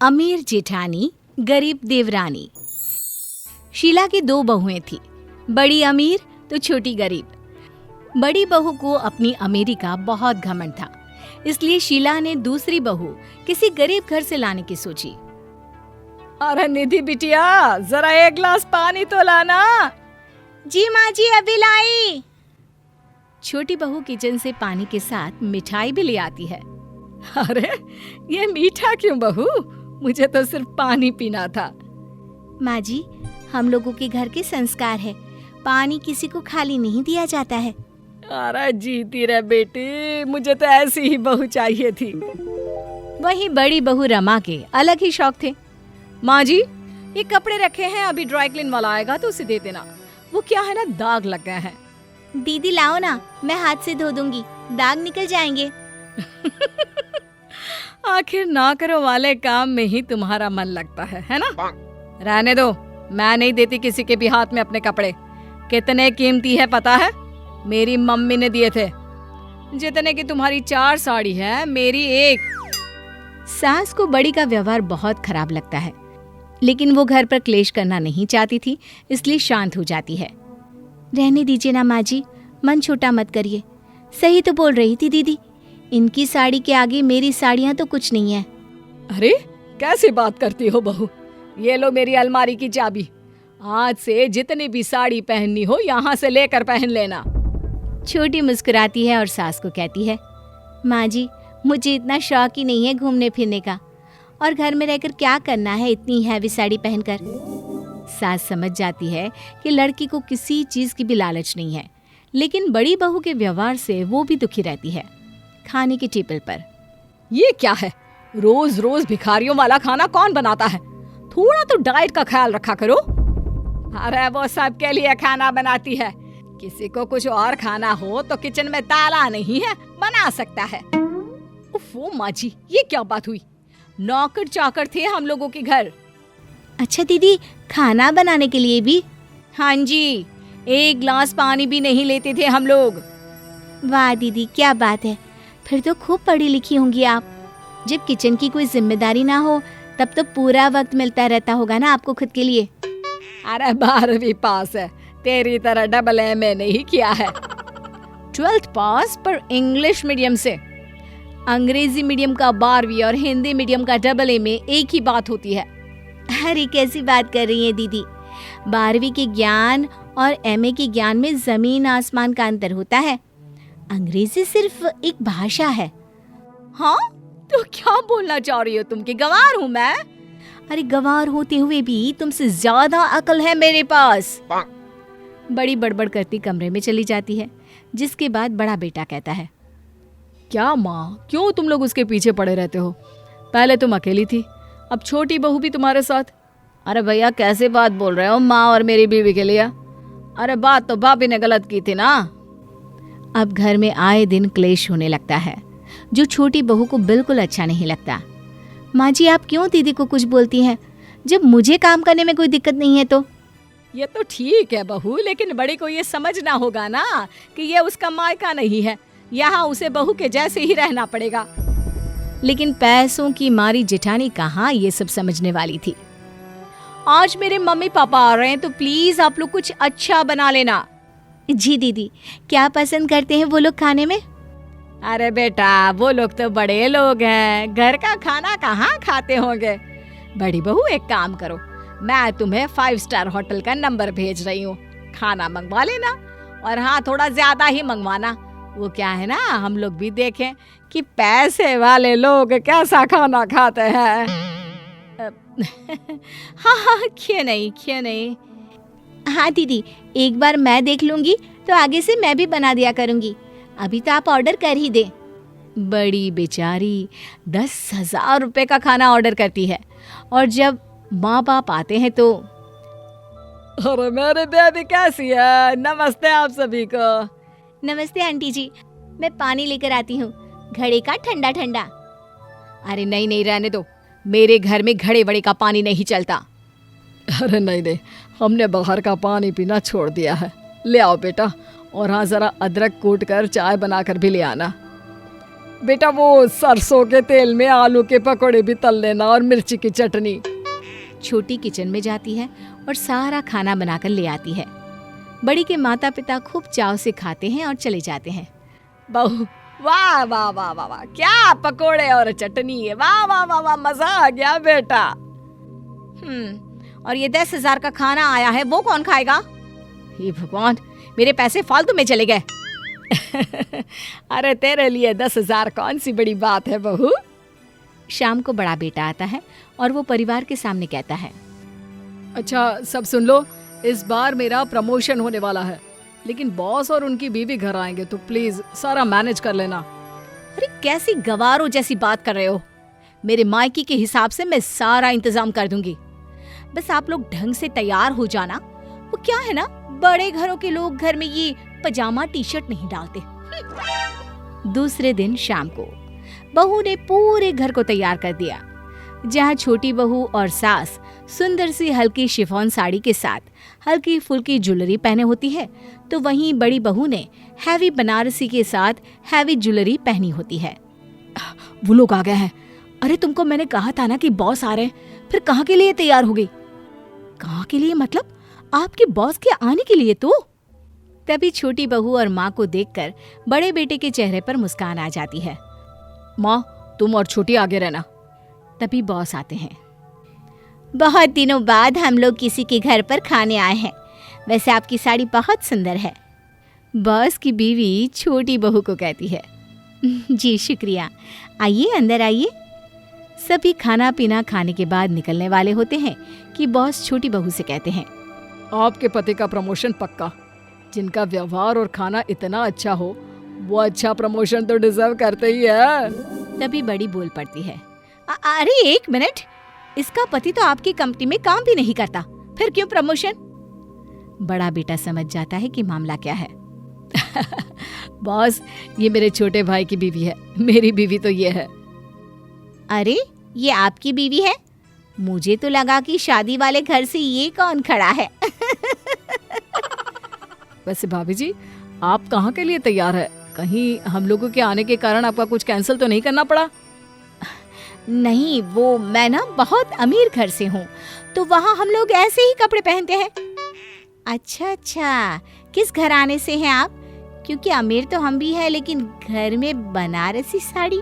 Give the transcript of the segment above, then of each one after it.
अमीर जेठानी, गरीब देवरानी। शीला की 2 बहुएं थी, बड़ी अमीर तो छोटी गरीब। बड़ी बहू को अपनी अमीरी का बहुत घमंड था, इसलिए शीला ने दूसरी बहू किसी गरीब घर से लाने की सोची। अरे निधि बिटिया, जरा 1 गिलास पानी तो लाना। जी माँ जी, अभी लाई। छोटी बहू किचन से पानी के साथ मिठाई भी ले आती है। अरे ये मीठा क्यों बहू? मुझे तो सिर्फ पानी पीना था। माँ जी, हम लोगों के घर के संस्कार है, पानी किसी को खाली नहीं दिया जाता है। अरे जीती रे बेटी, मुझे तो ऐसी ही बहू चाहिए थी। वही बड़ी बहू रमा के अलग ही शौक थे। माँ जी, ये कपड़े रखे हैं, अभी ड्राई क्लीन वाला आएगा तो उसे दे देना। वो क्या है ना, दाग लग गए हैं। दीदी लाओ ना, मैं हाथ से धो दूंगी, दाग निकल जाएंगे। आखिर नौकरों वाले काम में ही तुम्हारा मन लगता है ना? रहने दो, मैं नहीं देती किसी के भी हाथ में अपने कपड़े। कितने कीमती है पता है? मेरी मम्मी ने दिए थे। जितने की तुम्हारी 4 साड़ी है, मेरी 1। सास को बड़ी का व्यवहार बहुत खराब लगता है, लेकिन वो घर पर क्लेश करना नहीं चाहती थी, इसलिए शांत हो जाती है। रहने दीजिए ना माँ जी, मन छोटा मत करिए। सही तो बोल रही थी दीदी, इनकी साड़ी के आगे मेरी साड़ियाँ तो कुछ नहीं है। अरे कैसी बात करती हो बहू? ये लो मेरी अलमारी की चाबी। आज से जितनी भी साड़ी पहननी हो यहाँ से लेकर पहन लेना। छोटी मुस्कुराती है और सास को कहती है, माँ जी, मुझे इतना शौक ही नहीं है घूमने फिरने का, और घर में रहकर क्या करना है इतनी हैवी साड़ी पहनकर। सास समझ जाती है कि लड़की को किसी चीज की भी लालच नहीं है, लेकिन बड़ी बहू के व्यवहार से वो भी दुखी रहती है। खाने की टेबल पर ये क्या है? रोज रोज भिखारियों वाला खाना कौन बनाता है? थोड़ा तो डाइट का ख्याल रखा करो। अरे वो सबके लिए खाना बनाती है, किसी को कुछ और खाना हो तो किचन में ताला नहीं है, बना सकता है। उफ़ो माँ जी, ये क्या बात हुई? नौकर चाकर थे हम लोगों के घर। अच्छा दीदी, खाना बनाने के लिए भी? हाँ जी, 1 गिलास पानी भी नहीं लेते थे हम लोग। वाह दीदी, क्या बात है, फिर तो खूब पढ़ी लिखी होंगी आप। जब किचन की कोई जिम्मेदारी ना हो तब तो पूरा वक्त मिलता रहता होगा ना आपको खुद के लिए। अरे 12वीं पास है, तेरी तरह डबल MA नहीं किया है। 12th पास पर इंग्लिश मीडियम से। अंग्रेजी मीडियम का 12वीं और हिंदी मीडियम का डबल MA एक ही बात होती है। अरे कैसी बात कर रही है दीदी, 12वीं के ज्ञान और MA के ज्ञान में जमीन आसमान का अंतर होता है। अंग्रेजी सिर्फ एक भाषा है। हाँ, तो क्या बोलना चाह रही हो तुम कि गंवार हूँ मैं? अरे गंवार होते हुए भी तुमसे ज्यादा अकल है मेरे पास। बड़ी बड़बड़ करती कमरे में चली जाती है, जिसके बाद बड़ा बेटा कहता है, क्या माँ, क्यों तुम लोग उसके पीछे पड़े रहते हो? पहले तुम अकेली थी, अब छोटी बहू भी तुम्हारे साथ। अरे भैया, कैसे बात बोल रहे हो माँ और मेरी बीवी के लिए? अरे बात तो भाभी ने गलत की थी ना। अब घर में आए दिन क्लेश होने लगता है, जो छोटी बहू को बिल्कुल अच्छा नहीं लगता। माँ जी, आप क्यों दीदी को कुछ बोलती हैं? जब मुझे काम करने में कोई दिक्कत नहीं है तो। ये तो ठीक है बहू, लेकिन बड़ी को ये समझना होगा ना कि ये उसका मायका नहीं है, यहाँ उसे बहू के जैसे ही रहना पड़ेगा। लेकिन पैसों की मारी जेठानी कहाँ ये सब समझने वाली थी। आज मेरे मम्मी पापा आ रहे हैं तो प्लीज आप लोग कुछ अच्छा बना लेना। जी दीदी, क्या पसंद करते हैं वो लोग खाने में? अरे बेटा, वो लोग तो बड़े लोग हैं, घर का खाना कहाँ खाते होंगे। बड़ी बहू, एक काम करो, मैं तुम्हें 5 स्टार होटल का नंबर भेज रही हूँ, खाना मंगवा लेना। और हाँ, थोड़ा ज्यादा ही मंगवाना। वो क्या है ना, हम लोग भी देखें कि पैसे वाले लोग कैसा खाना खाते हैं। हाँ, क्यों नहीं। हाँ दीदी, एक बार मैं देख लूंगी तो आगे से मैं भी बना दिया करूंगी। अभी तो आप ऑर्डर कर ही दे। बड़ी बेचारी 10,000 रुपए का खाना ऑर्डर करती है, और जब माँ बाप आते हैं तो, अरे मेरे बेबी कैसी है? नमस्ते आप सभी को। नमस्ते आंटी जी, मैं पानी लेकर आती हूँ, घड़े का ठंडा ठंडा। अरे नहीं, रहने दो, मेरे घर में घड़े बड़े का पानी नहीं चलता। अरे नहीं, हमने बाहर का पानी पीना छोड़ दिया है। ले आओ बेटा, और हाँ, जरा अदरक कूट कर चाय बनाकर भी ले आना। बेटा वो सरसों के तेल में आलू के पकौड़े भी तल लेना और मिर्ची की चटनी। छोटी किचन में जाती है और सारा खाना बनाकर ले आती है। बड़ी के माता पिता खूब चाव से खाते हैं और चले जाते हैं। बहू वाह वाह वाह वाह वाह, क्या पकोड़े और चटनी है, वाह वाह वाह वाह, मजा आ गया बेटा। और ये 10,000 का खाना आया है, वो कौन खाएगा? हे भगवान, मेरे पैसे फालतू में चले गए। अरे तेरे लिए 10,000 कौन सी बड़ी बात है बहू। शाम को बड़ा बेटा आता है और वो परिवार के सामने कहता है, अच्छा सब सुन लो, इस बार मेरा प्रमोशन होने वाला है, लेकिन बॉस और उनकी बीवी घर आएंगे, तो प्लीज सारा मैनेज कर लेना। अरे कैसी गवारों जैसी बात कर रहे हो? मेरे मायके के हिसाब से मैं सारा इंतजाम कर दूंगी, बस आप लोग ढंग से तैयार हो जाना। वो क्या है ना, बड़े घरों के लोग घर में ये पजामा टी शर्ट नहीं डालते। दूसरे दिन शाम को बहू ने पूरे घर को तैयार कर दिया। जहाँ छोटी बहू और सास सुंदर सी हल्की शिफॉन साड़ी के साथ हल्की फुल्की ज्वेलरी पहने होती है, तो वहीं बड़ी बहू ने हैवी बनारसी के साथ हैवी ज्वेलरी पहनी होती है। वो लोग आ गए हैं। अरे तुमको मैंने कहा था ना कि बॉस आ रहे हैं, फिर कहाँ के लिए तैयार हो गई? कहाँ के लिए मतलब? आपके बॉस के आने के लिए तो। तभी छोटी बहू और माँ को देखकर बड़े बेटे के चेहरे पर मुस्कान आ जाती है। माँ तुम और छोटी आगे रहना। तभी बॉस आते हैं। बहुत दिनों बाद हम लोग किसी के घर पर खाने आए हैं, वैसे आपकी साड़ी बहुत सुंदर है। बॉस की बीवी छोटी बहू को कहती है। जी शुक्रिया, आइए अंदर आइए। सभी खाना पीना खाने के बाद निकलने वाले होते हैं कि बॉस छोटी बहू से कहते हैं, आपके पति का प्रमोशन पक्का। जिनका व्यवहार और खाना इतना अच्छा हो, वो अच्छा प्रमोशन तो डिजर्व करते ही है। तभी बड़ी बोल पड़ती है, अरे 1 मिनट, इसका पति तो आपकी कंपनी में काम भी नहीं करता, फिर क्यों प्रमोशन? बड़ा बेटा समझ जाता है कि मामला क्या है। बॉस ये मेरे छोटे भाई की बीवी है, मेरी बीवी तो ये है। अरे ये आपकी बीवी है? मुझे तो लगा कि शादी वाले घर से ये कौन खड़ा है। वैसे भाभी जी आप कहाँ के लिए तैयार है? कहीं हम लोगों के आने के कारण आपका कुछ कैंसिल तो नहीं करना पड़ा? नहीं, वो मैं ना बहुत अमीर घर से हूँ, तो वहाँ हम लोग ऐसे ही कपड़े पहनते हैं। अच्छा अच्छा, किस घराने से हैं आप? क्योंकि अमीर तो हम भी हैं, लेकिन घर में बनारसी साड़ी।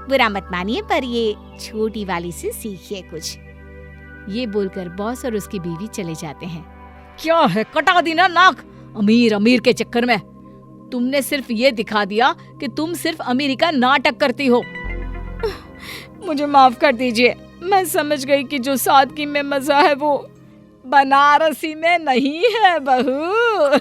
बुरा मत मानिए, पर ये छोटी वाली से सीखिए कुछ। ये बोलकर बॉस और उसकी बीवी चले जाते हैं। क्या है, कटा दी ना नाक। अमीर अमीर के चक्कर में तुमने सिर्फ ये दिखा दिया कि तुम सिर्फ अमीरी का नाटक करती हो। मुझे माफ कर दीजिए, मैं समझ गई कि जो सादगी में मजा है वो बनारसी में नहीं है बहू।